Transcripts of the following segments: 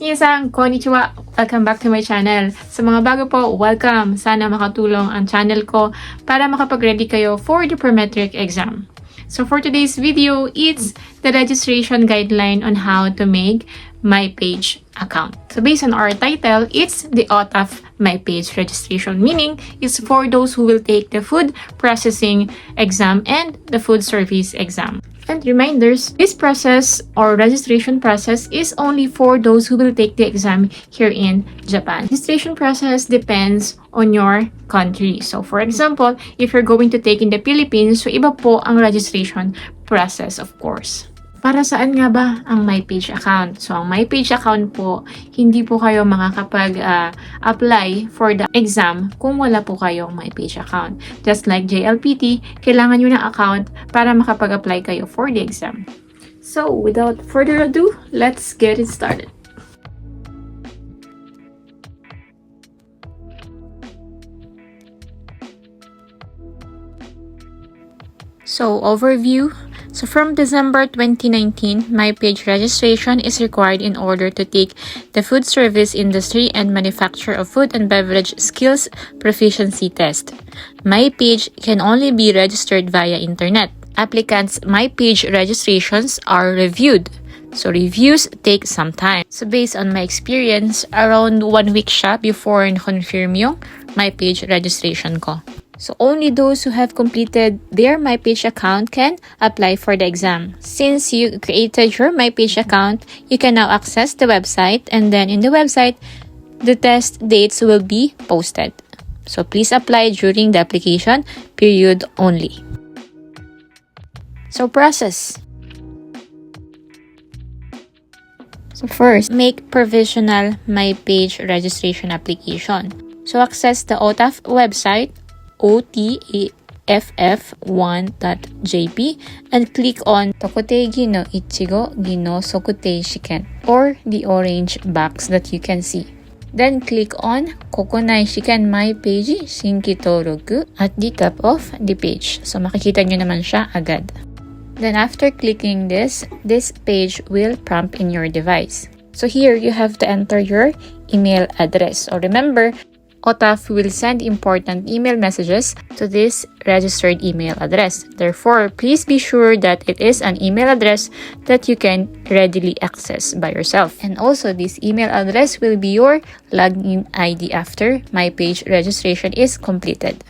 Minasan, konnichiwa! Welcome back to my channel. Sa mga bago po, welcome! Sana makatulong ang channel ko para makapag-ready kayo for the prometric exam. So for today's video, it's the registration guideline on how to make My Page account. So based on our title, it's the OTAFF My Page registration, meaning it's for those who will take the food processing exam and the food service exam. And reminders, this process or registration process is only for those who will take the exam here in Japan. Registration process depends on your country. So for example, if you're going to take in the Philippines, so iba po ang registration process, of course. Para saan nga ba ang My Page account? So, ang My Page account po, hindi po kayo makakapag-apply for the exam kung wala po kayong My Page account. Just like JLPT, kailangan nyo ng account para makapag-apply kayo for the exam. So, without further ado, let's get it started. So, overview. So from December 2019, My Page registration is required in order to take the food service industry and manufacture of food and beverage skills proficiency test. My Page can only be registered via internet. Applicants' My Page registrations are reviewed. So reviews take some time. So based on my experience, around 1 week siya before confirm yung My Page registration ko. So only those who have completed their My Page account can apply for the exam. Since you created your My Page account, you can now access the website, and then in the website, the test dates will be posted. So please apply during the application period only. So process. So first, make provisional My Page registration application. So access the OTAFF website, OTAFF1.jp, and click on Tokotegi no Ichigo Gino Sokutei Shiken, or the orange box that you can see. Then click on Kokonai Shiken My Page Shinki Toroku at the top of the page. So makikita nyo naman siya agad. Then after clicking this page will prompt in your device. So here you have to enter your email address. So remember, OTAFF will send important email messages to this registered email address. Therefore, please be sure that it is an email address that you can readily access by yourself. And also, this email address will be your login ID after My Page registration is completed.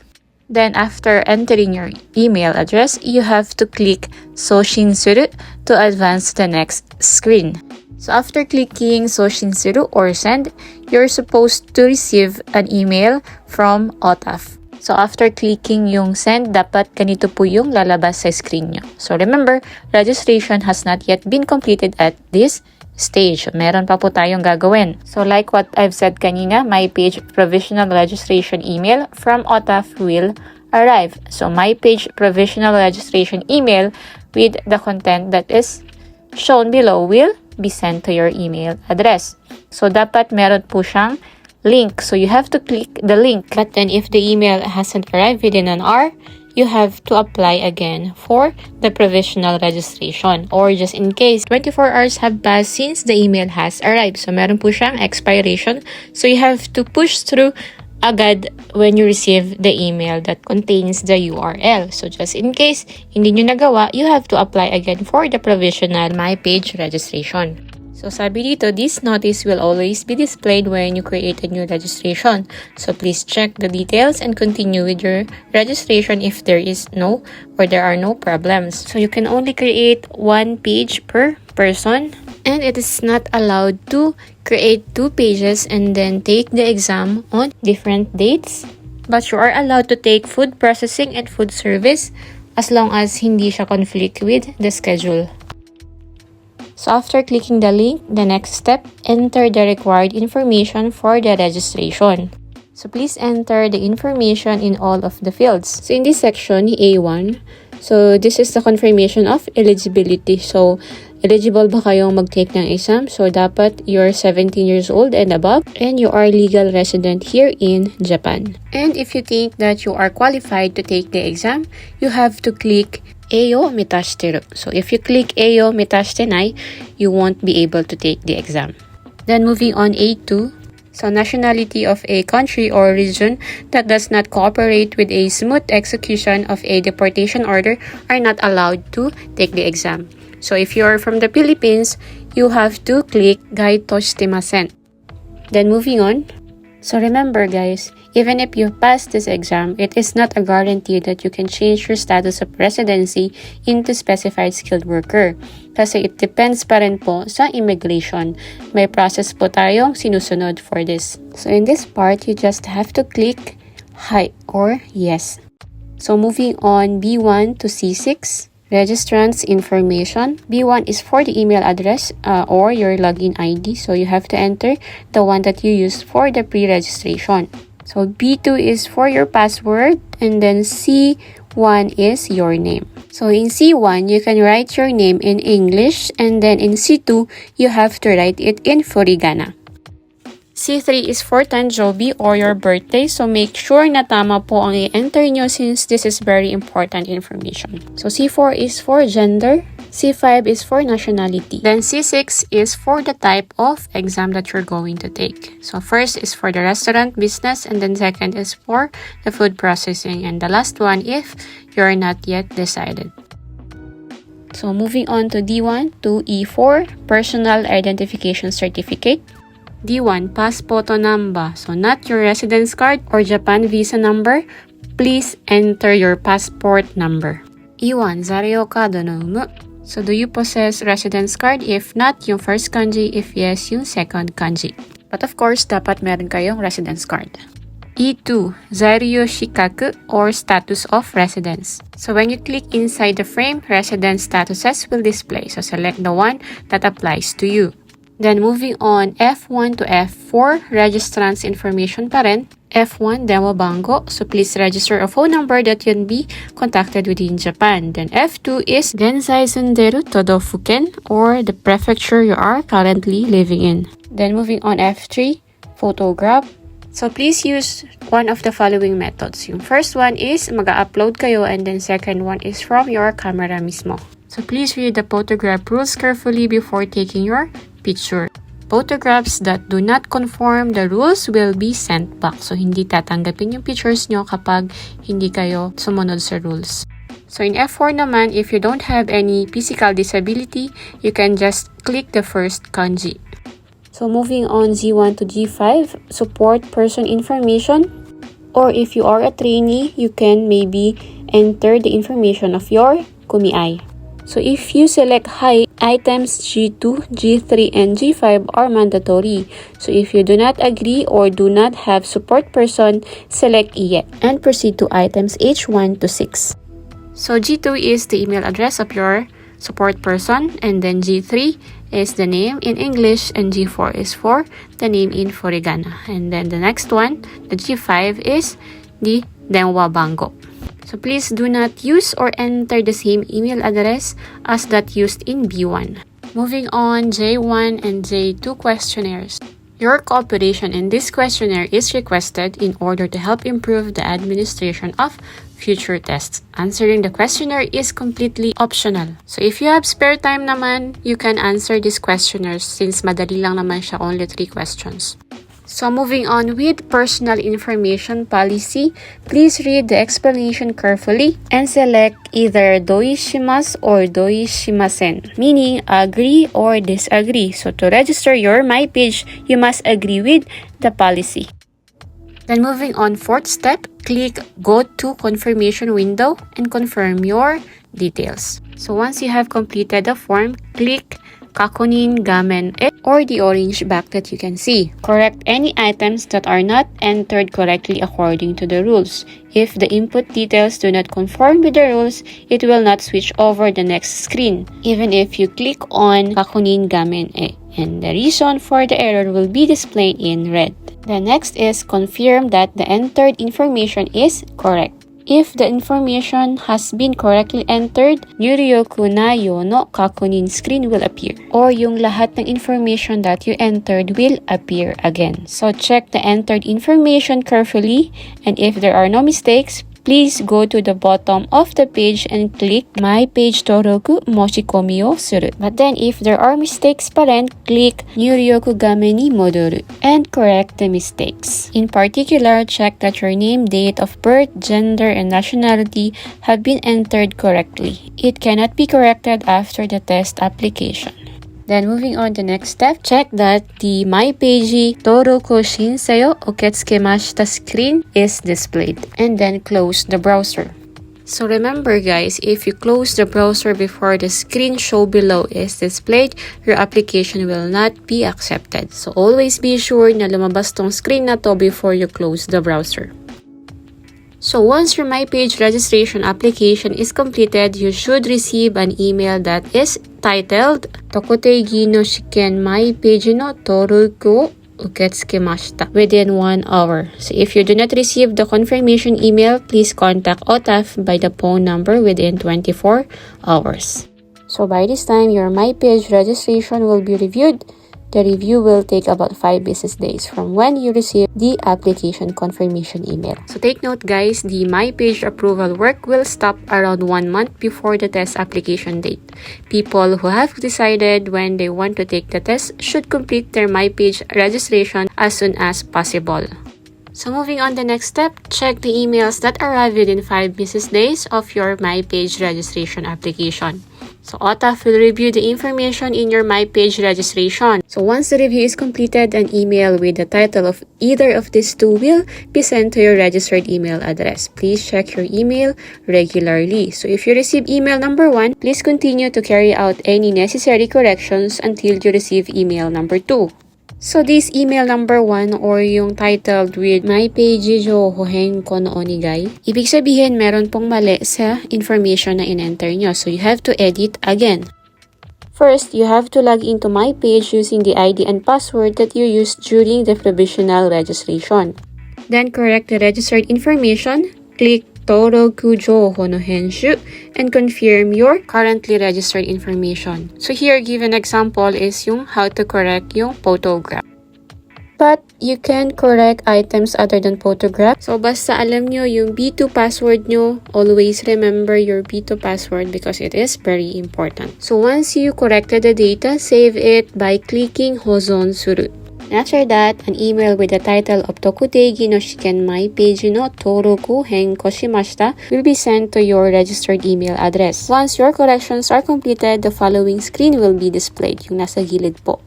Then, after entering your email address, you have to click Soshin Suru to advance to the next screen. So after clicking Soshin Suru or send, you're supposed to receive an email from OTAFF. So after clicking yung send, dapat ganito po yung lalabas sa screen nyo. So remember, registration has not yet been completed at this stage. Meron pa po tayong gagawin. So like what I've said kanina, My Page provisional registration email from OTAFF will arrive. So My Page provisional registration email with the content that is shown below will be sent to your email address. So dapat meron po siyang link. So you have to click the link. But then if the email hasn't arrived within an hour, you have to apply again for the provisional registration. Or just in case, 24 hours have passed since the email has arrived. So meron po siyang expiration. So you have to push through agad when you receive the email that contains the URL. So just in case hindi nyo nagawa, you have to apply again for the provisional My Page registration. So sabi dito, this notice will always be displayed when you create a new registration. So please check the details and continue with your registration if there are no problems. So you can only create 1 page per person, and it is not allowed to create 2 pages and then take the exam on different dates. But you are allowed to take food processing and food service as long as hindi siya conflict with the schedule. So after clicking the link, the next step, enter the required information for the registration. So please enter the information in all of the fields. So in this section, A1, so this is the confirmation of eligibility. So eligible ba kayong mag-take ng exam? So dapat you're 17 years old and above, and you are legal resident here in Japan. And if you think that you are qualified to take the exam, you have to click Eyo mitashiteru. So if you click Eyo mitashite nai, you won't be able to take the exam. Then moving on A2. So nationality of a country or region that does not cooperate with a smooth execution of a deportation order are not allowed to take the exam. So if you're from the Philippines, you have to click Gai to shitemasen. Then moving on. So remember guys, even if you pass this exam, it is not a guarantee that you can change your status of residency into specified skilled worker. Kasi it depends pa rin po sa immigration. May process po tayong sinusunod for this. So in this part, you just have to click hi or yes. So moving on B1 to C6. Registrant's information. B1 is for the email address or your login ID. So you have to enter the one that you used for the pre-registration. So B2 is for your password, and then C1 is your name. So in C1, you can write your name in English, and then in C2, you have to write it in Furigana. C3 is for Tanjobi or your birthday, so make sure na tama po ang i-enter nyo since this is very important information. So C4 is for gender, C5 is for nationality, then C6 is for the type of exam that you're going to take. So first is for the restaurant business, and then second is for the food processing, and the last one if you're not yet decided. So moving on to D1 to E4, personal identification certificate. D1, pass photo number. So not your residence card or Japan visa number. Please enter your passport number. E1, Zario kado no umu. So do you possess residence card? If not, yung first kanji. If yes, yung second kanji. But of course, dapat meron kayong residence card. E2, Zario shikaku or status of residence. So when you click inside the frame, residence statuses will display. So select the one that applies to you. Then moving on, F1 to F4, registrant's information pa rin. F1, Denwa Bango. So please register a phone number that can be contacted within Japan. Then F2 is Densai Sunderu Todofuken or the prefecture you are currently living in. Then moving on, F3, photograph. So please use one of the following methods. Yung first one is mag-upload kayo, and then second one is from your camera mismo. So please read the photograph rules carefully before taking your picture. Photographs that do not conform the rules will be sent back. So hindi tatanggapin yung pictures nyo kapag hindi kayo sumunod sa rules. So in F4 naman, if you don't have any physical disability, you can just click the first kanji. So moving on, Z1 to G5, support person information. Or if you are a trainee, you can maybe enter the information of your kumiai. So if you select high, items G2, G3, and G5 are mandatory. So if you do not agree or do not have support person, select iye and proceed to items H1 to 6. So G2 is the email address of your support person, and then G3 is the name in English, and G4 is for the name in Furigana. And then the next one, the G5 is the Denwa Bango. So please do not use or enter the same email address as that used in B1. Moving on, J1 and J2 questionnaires. Your cooperation in this questionnaire is requested in order to help improve the administration of future tests. Answering the questionnaire is completely optional. So if you have spare time naman, you can answer these questionnaires since madali lang naman siya, only 3 questions. So moving on with personal information policy, please read the explanation carefully and select either doishimasu or doishimasen, meaning agree or disagree. So to register your My Page, you must agree with the policy. Then moving on, 4th step, click Go to Confirmation window and confirm your details. So once you have completed the form, click Kakunin Gamen or the orange back that you can see. Correct any items that are not entered correctly according to the rules. If the input details do not conform with the rules, it will not switch over the next screen, even if you click on Kakunin Gamen and the reason for the error will be displayed in red. The next is confirm that the entered information is correct. If the information has been correctly entered, Yuryoku na yo no kakunin screen will appear, or yung lahat ng information that you entered will appear again. So check the entered information carefully, and if there are no mistakes, please go to the bottom of the page and click My Page Toroku Moshikomi o Suru. But then if there are mistakes pa rin, click Nyuryoku game ni modoru and correct the mistakes. In particular, check that your name, date of birth, gender, and nationality have been entered correctly. It cannot be corrected after the test application. Then moving on to the next step, check that the My Page Toroku Shinsei o Oketsukemashita screen is displayed. And then close the browser. So remember guys, if you close the browser before the screen show below is displayed, your application will not be accepted. So always be sure na lumabas tong screen na to before you close the browser. So once your My Page registration application is completed, you should receive an email that is titled Tokuteigi no Shiken My Page no Toruku o Uketsukemashita within 1 hour. So if you do not receive the confirmation email, please contact OTAFF by the phone number within 24 hours. So by this time, your My Page registration will be reviewed. The review will take about 5 business days from when you receive the application confirmation email. So take note guys, the My Page approval work will stop around 1 month before the test application date. People who have decided when they want to take the test should complete their My Page registration as soon as possible. So moving on the next step, check the emails that arrive within 5 business days of your My Page registration application. So OTAFF will review the information in your My Page registration. So once the review is completed, an email with the title of either of these two will be sent to your registered email address. Please check your email regularly. So if you receive email number 1, please continue to carry out any necessary corrections until you receive email number 2. So this email number 1 or yung titled with My Page Johohen Kono Onigai, ibig sabihin meron pong mali sa information na in-enter nyo. So you have to edit again. First, you have to log into My Page using the ID and password that you used during the provisional registration. Then correct the registered information, click Toroku Jouho no Henshu, and confirm your currently registered information. So here, give an example is yung how to correct yung photograph. But you can correct items other than photograph. So basta alam nyo yung B2 password nyo, always remember your B2 password because it is very important. So once you corrected the data, save it by clicking Hozon Suru. After that, an email with the title of Tokuteigi no Shiken My Page no Toroku Henko Shimashita will be sent to your registered email address. Once your corrections are completed, the following screen will be displayed, yung nasa gilid po.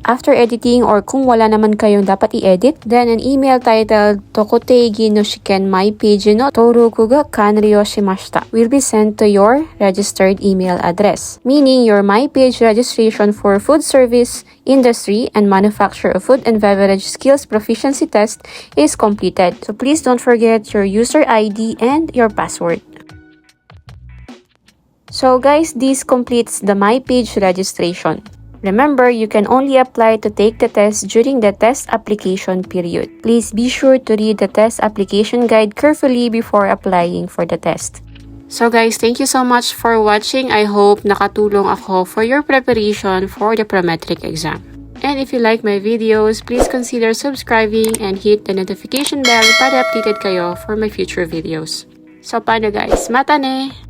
After editing or kung wala naman kayong dapat i-edit, then an email titled Tokuteigi no Shiken My Page no Toroku ga kanryo shimashita will be sent to your registered email address, meaning your My Page registration for food service, industry, and manufacture of food and beverage skills proficiency test is completed. So please don't forget your user ID and your password. So guys, this completes the My Page registration. Remember, you can only apply to take the test during the test application period. Please be sure to read the test application guide carefully before applying for the test. So guys, thank you so much for watching. I hope nakatulong ako for your preparation for the Prometric exam. And if you like my videos, please consider subscribing and hit the notification bell para updated kayo for my future videos. So paano guys? Mata ne!